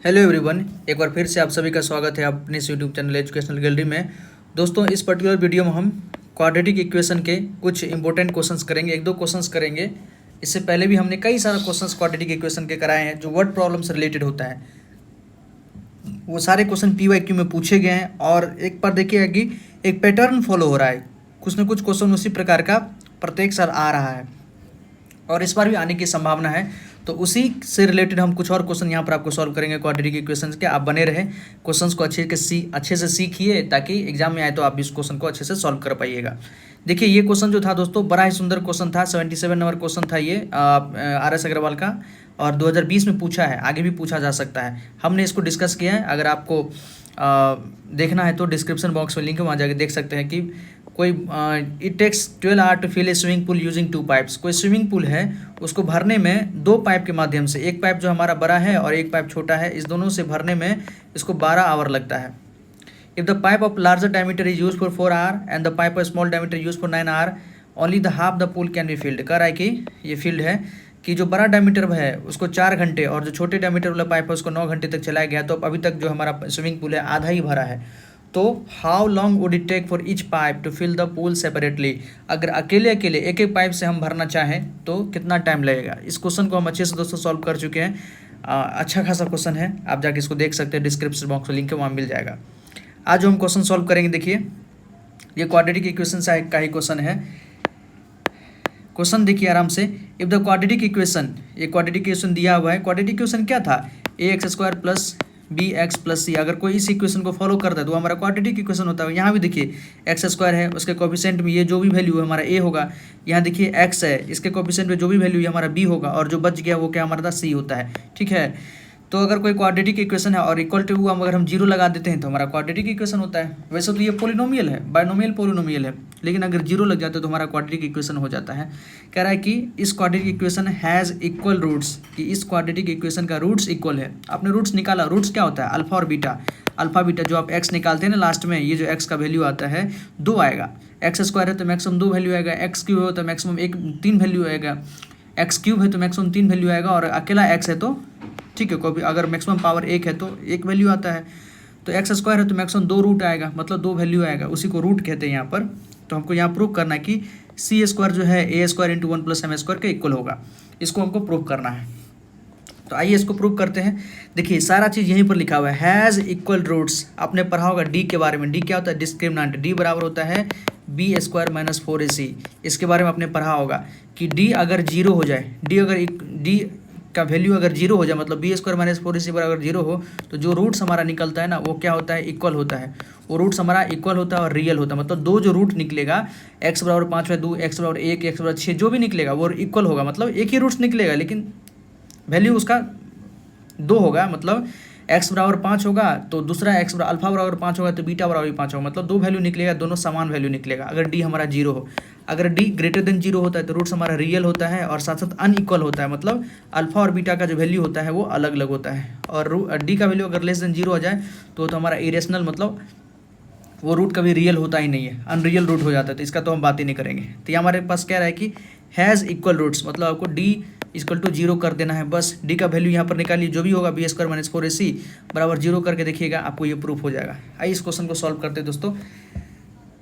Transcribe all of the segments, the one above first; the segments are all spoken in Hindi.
हेलो एवरीवन, एक बार फिर से आप सभी का स्वागत है अपने इस यूट्यूब चैनल एजुकेशनल गैलरी में। दोस्तों, इस पर्टिकुलर वीडियो में हम क्वाड्रेटिक इक्वेशन के कुछ इंपॉर्टेंट क्वेश्चंस करेंगे, एक दो क्वेश्चंस करेंगे। इससे पहले भी हमने कई सारे क्वेश्चंस क्वाड्रेटिक इक्वेशन के कराए हैं जो वर्ड प्रॉब्लम से रिलेटेड होता है। वो सारे क्वेश्चन PYQ में पूछे गए हैं और एक बार देखिएगा कि एक पैटर्न फॉलो हो रहा है, कुछ न कुछ क्वेश्चन उसी प्रकार का प्रत्येक साल आ रहा है और इस बार भी आने की संभावना है। तो उसी से रिलेटेड हम कुछ और क्वेश्चन यहाँ पर आपको सॉल्व करेंगे क्वाड्रेटिक इक्वेशंस के। आप बने रहें, क्वेश्चंस को अच्छे से सीखिए ताकि एग्जाम में आए तो आप इस क्वेश्चन को अच्छे से सॉल्व कर पाइएगा। देखिए, ये क्वेश्चन जो था दोस्तों, बड़ा ही सुंदर क्वेश्चन था। 77 नंबर क्वेश्चन था ये RS अग्रवाल का और 2020 में पूछा है, आगे भी पूछा जा सकता है। हमने इसको डिस्कस किया है। अगर आपको देखना है तो डिस्क्रिप्शन बॉक्स में लिंक है, वहाँ जाके देख सकते हैं कि कोई it takes 12 hour to fill a swimming pool using 2 pipes. कोई स्विमिंग पूल है, उसको भरने में 2 पाइप के माध्यम से, एक पाइप जो हमारा बड़ा है और एक पाइप छोटा है, इस दोनों से भरने में इसको 12 आवर लगता है। If the pipe of larger diameter is use for 4 hour and the pipe of small diameter use for 9 hour, only the half the pool can be filled. कह रहा है कि ये फील्ड है कि जो बड़ा डायमीटर है उसको 4 घंटे और जो छोटे डायमीटर वाला पाइप है उसको 9 घंटे तक चलाया गया, तो अभी तक जो हमारा स्विमिंग पूल है आधा ही भरा है। तो how long would it take for each pipe to fill the pool separately. अगर अकेले अकेले एक एक पाइप से हम भरना चाहें तो कितना टाइम लगेगा। इस क्वेश्चन को हम अच्छे से दोस्तों सॉल्व कर चुके हैं। अच्छा खासा क्वेश्चन है, आप जाके इसको देख सकते हैं, डिस्क्रिप्शन बॉक्स में लिंक है, वहाँ मिल जाएगा। आज जो हम क्वेश्चन सॉल्व करेंगे, देखिए ये क्वाड्रेटिक इक्वेशन का ही क्वेश्चन है। क्वेश्चन देखिए आराम से। इफ द क्वाड्रेटिक इक्वेशन, ये क्वाड्रेटिक इक्वेशन दिया हुआ है। क्वाड्रेटिक इक्वेशन क्या था? ax² plus bx plus c। अगर कोई इस इक्वेशन को फॉलो करता है तो हमारा क्वाड्रेटिक इक्वेशन होता है। यहाँ भी देखिए x² है, उसके कोफिशिएंट में ये जो भी वैल्यू है हमारा a होगा। यहाँ देखिए x है, इसके कोफिशिएंट में जो भी वैल्यू है हमारा b होगा और जो बच गया वो क्या हमारा था, c होता है। ठीक है, तो अगर कोई क्वाड्रेटिक इक्वेशन है और इक्वल टू अगर हम 0 लगा देते हैं तो हमारा क्वाड्रेटिक इक्वेशन होता है। वैसे तो ये पोलिनोमियल है, बायनोमियल पोलिनोमियल है, लेकिन अगर 0 लग जाता है तो हमारा क्वाड्रेटिक इक्वेशन हो जाता है। कह रहा है कि इस quadratic equation has equal roots, कि इस क्वाड्रेटिक इक्वेशन का रूट्स इक्वल है। आपने रूट्स निकाला, रूट्स क्या होता है? अल्फा और बीटा। अल्फा बीटा जो आप x निकालते हैं ना लास्ट में, ये जो x का वैल्यू आता है 2 आएगा। x² है तो मैक्सिमम 2 वैल्यू आएगा, x³ है तो मैक्सिमम 3 वैल्यू आएगा, x³ है तो मैक्सिमम 3 वैल्यू आएगा और अकेला x है तो ठीक है, कोई अगर मैक्सिमम पावर 1 है तो 1 वैल्यू आता है। तो x² है तो मैक्सिमम 2 रूट आएगा, मतलब 2 वैल्यू आएगा, उसी को रूट कहते हैं यहाँ पर। तो हमको यहाँ प्रूव करना है कि c² जो है a² इंटू 1 प्लस m² के इक्वल होगा। इसको हमको प्रूव करना है, तो आइए इसको प्रूव करते हैं। देखिए सारा चीज़ यहीं पर लिखा हुआ है, हैज़ इक्वल रूट्स। आपने पढ़ा होगा डी के बारे में। डी क्या होता है? डिस्क्रिमिनेंट। डी बराबर होता है b² माइनस 4ac। इसके बारे में आपने पढ़ा होगा कि डी अगर 0 हो जाए, डी का वैल्यू अगर 0 हो जाए, मतलब b² माइनस 4ac बराबर 0 हो, तो जो रूट्स हमारा निकलता है ना वो क्या होता है? इक्वल होता है। वो रूट्स हमारा इक्वल होता है और रियल होता है। मतलब 2 जो रूट निकलेगा, x बराबर 5/2, x बराबर 1, x बराबर 6, जो भी निकलेगा वो इक्वल होगा। मतलब एक ही रूट्स निकलेगा लेकिन वैल्यू उसका 2 होगा। मतलब x बराबर 5 होगा तो दूसरा x बराबर अल्फा बराबर 5 होगा तो बीटा बराबर 5 होगा। मतलब 2 वैल्यू निकलेगा, दोनों समान वैल्यू निकलेगा अगर डी हमारा 0 हो। अगर डी ग्रेटर देन 0 होता है तो रूट्स हमारा रियल होता है और साथ साथ अनइक्वल होता है। मतलब अल्फा और बीटा का जो वैल्यू होता है वो अलग अलग होता है। और डी का वैल्यू अगर लेस देन 0 हो जाए तो हमारा इरेशनल, मतलब वो रूट कभी रियल होता ही नहीं है, अनरियल रूट हो जाता है। तो इसका तो हम बात ही नहीं करेंगे। तो ये हमारे पास क्या रहा है कि हैज़ इक्वल रूट्स, मतलब आपको डी इक्वल टू 0 कर देना है। बस डी का वैल्यू यहाँ पर निकालिए, जो भी होगा b² माइनस 4ac बराबर 0 करके देखिएगा, आपको ये प्रूफ हो जाएगा। आइए इस क्वेश्चन को सॉल्व करते हैं दोस्तों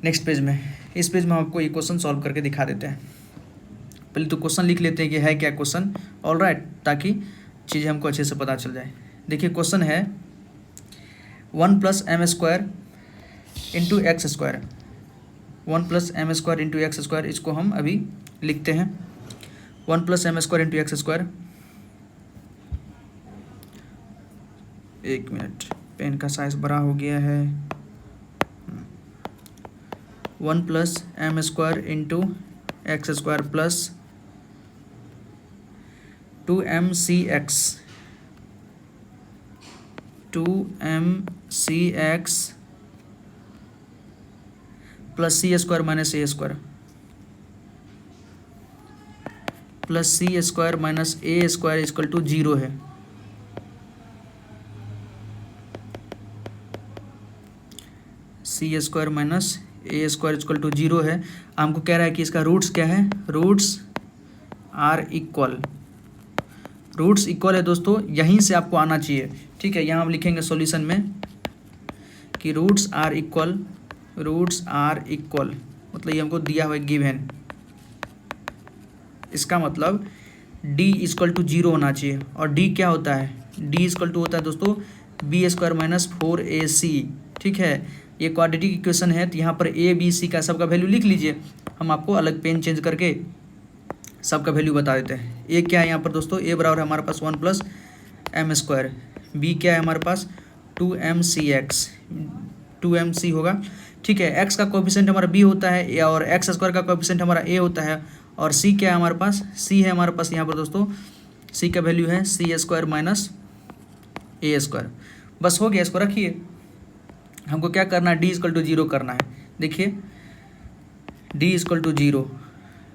नेक्स्ट पेज में। इस पेज में हम आपको ये क्वेश्चन सॉल्व करके दिखा देते हैं। पहले तो क्वेश्चन लिख लेते हैं कि है क्या क्वेश्चन, ऑलराइट, ताकि चीज़ें हमको अच्छे से पता चल जाए। देखिए क्वेश्चन है 1 plus m² into x²। 1 plus m² into x², इसको हम अभी लिखते हैं 1 प्लस m² इंटू x²। एक मिनट, पेन का साइज बड़ा हो गया है। 1 plus m² into x² plus 2mcx plus c² minus a² plus c² minus a² equal to 0 है। c² minus a² equal to 0 है। हमको कह रहा है कि इसका रूट्स क्या है? Roots are equal. Roots equal है दोस्तों, यहीं से आपको आना चाहिए। ठीक है, यहाँ हम लिखेंगे सॉल्यूशन में कि रूट्स आर इक्वल मतलब ये हमको दिया हुआ है गिवन, इसका मतलब d इक्वल टू 0 होना चाहिए। और d क्या होता है, d इक्वल टू होता है दोस्तों b² माइनस 4ac। ठीक है, ये क्वाड्रेटिक इक्वेशन है, तो यहाँ पर a b c का सबका वैल्यू लिख लीजिए। हम आपको अलग पेन चेंज करके सबका वैल्यू बता देते हैं। a क्या है यहाँ पर दोस्तों, a बराबर है हमारे पास 1 प्लस m², b क्या है हमारे पास 2mc होगा। ठीक है, x का कोएफिशिएंट हमारा b होता है और x² का कोएफिशिएंट हमारा a होता है। और c क्या है हमारे पास, c है हमारे पास यहाँ पर दोस्तों, c का वैल्यू है c² माइनस a²। बस हो गया, इसको रखिए। हमको क्या करना है, d इक्वल टू 0 करना है। देखिए d equal to 0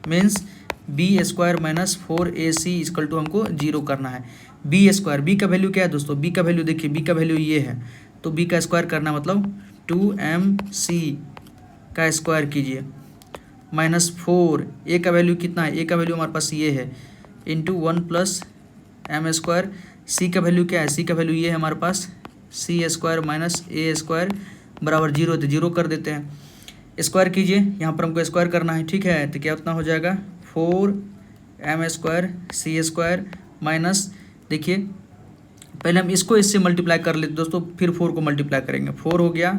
means b² minus 4ac equal to हमको 0 करना है। b² का वैल्यू क्या है दोस्तों, b का वैल्यू देखिए, b का वैल्यू ये है, तो b का स्क्वायर करना मतलब 2mc का स्क्वायर कीजिए माइनस 4, a का वैल्यू कितना है, a का वैल्यू हमारे पास ये है इंटू 1 प्लस m²। c का वैल्यू क्या है, c का वैल्यू ये है हमारे पास c² माइनस a² बराबर 0, तो 0 कर देते हैं। स्क्वायर कीजिए, यहाँ पर हमको स्क्वायर करना है। ठीक है, तो क्या उतना हो जाएगा 4m² c² माइनस, देखिए पहले हम इसको इससे मल्टीप्लाई कर लेते दोस्तों, फिर 4 को मल्टीप्लाई करेंगे। 4 हो गया,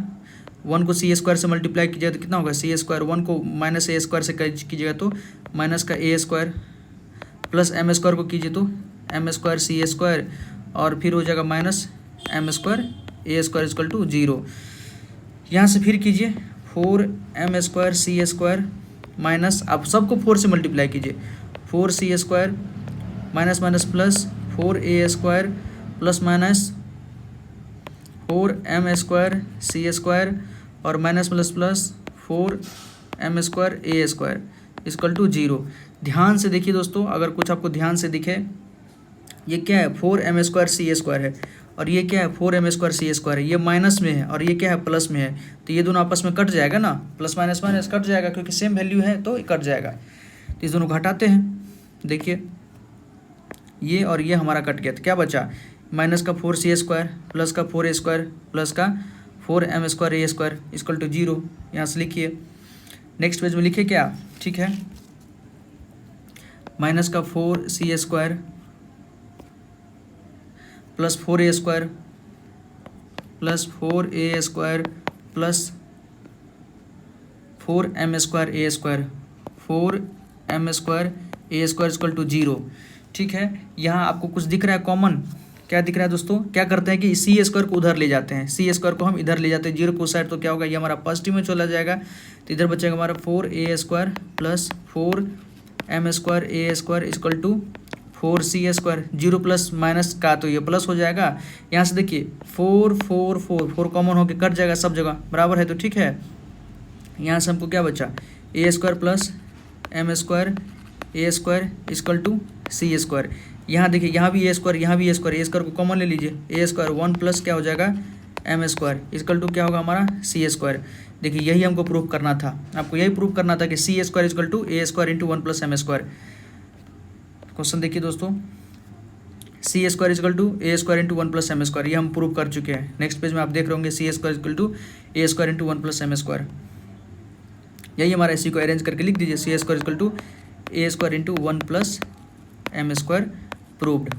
1 को c² से मल्टीप्लाई कीजिएगा तो कितना होगा c², 1 को माइनस a² से कीजिएगा तो माइनस का a² प्लस m² को कीजिए तो m² c², और फिर हो जाएगा minus m² a² equal to 0। यहाँ से फिर कीजिए 4m² c² माइनस, आप सबको 4 से मल्टीप्लाई कीजिए, 4c² minus minus plus 4a² plus minus 4m² c² और minus plus plus 4m² a² equal to 0। ध्यान से देखिए दोस्तों, अगर कुछ आपको ध्यान से दिखे, ये क्या है 4m² c² है और ये क्या है 4m² c² है, ये माइनस में है और ये क्या है प्लस में है, तो ये दोनों आपस में कट जाएगा ना, प्लस माइनस माइनस कट जाएगा क्योंकि सेम वैल्यू है तो कट जाएगा। तो इस दोनों को हटाते हैं, देखिए ये और ये हमारा कट गया, तो क्या बचा माइनस का 4c² प्लस का 4a² प्लस का 4m² a² इक्वल टू 0। यहाँ से लिखिए, नेक्स्ट पेज में लिखिए क्या, ठीक है, माइनस का 4c² plus 4a² plus 4a² plus 4m² a², 4m² a² equal to 0। ठीक है, यहाँ आपको कुछ दिख रहा है कॉमन, क्या दिख रहा है दोस्तों, क्या करते हैं कि c² को उधर ले जाते हैं, c² को हम इधर ले जाते हैं 0 को साइड, तो क्या होगा ये हमारा पॉजिटिव में चला जाएगा, तो इधर बचेगा हमारा 4a² plus 4m² a² equal to 4c², 0 plus minus का तो ये प्लस हो जाएगा। यहाँ से देखिए 4 4 4 4 कॉमन होकर कट जाएगा सब जगह बराबर है, तो ठीक है, यहाँ से हमको क्या बचा a² plus m² a² equal to c²। यहाँ देखिए यहाँ भी a², यहाँ भी a² को कॉमन ले लीजिए, a² 1 प्लस क्या हो जाएगा m² इक्वल टू क्या होगा हमारा c²। देखिए यही हमको प्रूव करना था, आपको यही प्रूव करना था कि c² equal to a² into 1 plus m²। Question देखिए दोस्तों, c² equal to a² into 1 plus m², ये हम प्रूव कर चुके हैं। नेक्स्ट पेज में आप देख रहे होंगे c² equal to a² into 1 plus m², यही हमारा इसी को अरेंज करके लिख दीजिए, c² equal to a² into 1 plus m² proved.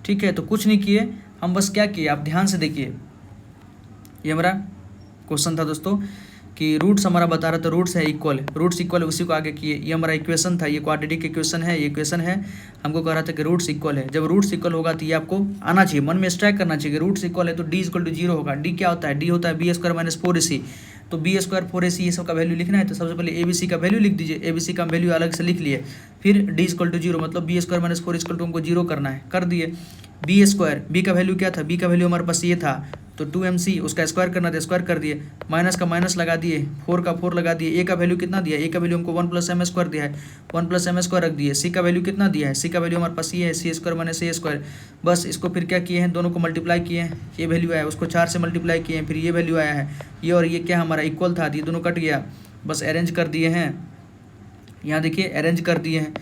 ठीक है, तो कुछ नहीं किए हम, बस क्या किए आप ध्यान से देखिए, ये हमारा क्वेश्चन था दोस्तों कि रूट्स हमारा बता रहा था, रूट्स है इक्वल, रूट्स इक्वल है, उसी को आगे किए। ये हमारा इक्वेशन था, ये क्वाड्रेटिक इक्वेशन है, ये इक्वेशन है, हमको कह रहा था कि रूट्स इक्वल है। जब रूट्स इक्वल होगा तो ये आपको आना चाहिए, मन में स्ट्राइक करना चाहिए कि रूट्स इक्वल है तो d इक्वल टू 0 होगा। d क्या होता है, d होता है b² माइनस 4ac, तो b² 4ac ये सब का वैल्यू लिखना है, तो सबसे पहले abc का वैल्यू लिख दीजिए, abc का वैल्यू अलग से लिख लिए, फिर d इक्वल टू 0 मतलब b² माइनस 4 इक्वल टू हमको 0 करना है, कर दिए। b² का वैल्यू क्या था, b का वैल्यू हमारे पास ये था, तो 2mc उसका स्क्वायर करना था, स्क्वायर कर दिए, माइनस का माइनस लगा दिए, 4 का 4 लगा दिए, a का वैल्यू कितना दिया, a का वैल्यू हमको 1 प्लस m² दिया है, 1 प्लस m² रख दिए, c का वैल्यू कितना दिया है, c का वैल्यू हमारे पास ये है c² माइनस a²। बस इसको फिर क्या किए हैं, दोनों को मल्टीप्लाई किए हैं, ये वैल्यू आया, उसको 4 से मल्टीप्लाई किए हैं, फिर ये वैल्यू आया है, ये और ये क्या हमारा इक्वल था, ये दोनों कट गया, बस अरेंज कर दिए हैं। यहाँ देखिए अरेंज कर दिए हैं,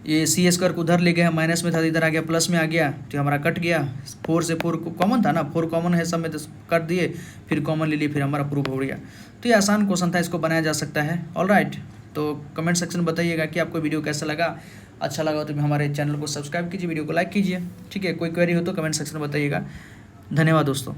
ये सी स्क्वायर को उधर ले गए, माइनस में था इधर आ गया प्लस में आ गया, तो हमारा कट गया। 4 से 4 कॉमन था ना, 4 कॉमन है सब में, तो कट दिए, फिर कॉमन ले लिए, फिर हमारा प्रूफ हो गया। तो ये आसान क्वेश्चन था, इसको बनाया जा सकता है। ऑलराइट, तो कमेंट सेक्शन में बताइएगा कि आपको वीडियो कैसा लगा। अच्छा लगा तो हमारे चैनल को सब्सक्राइब कीजिए, वीडियो को लाइक कीजिए। ठीक है, कोई क्वेरी हो तो कमेंट सेक्शन में बताइएगा। धन्यवाद दोस्तों।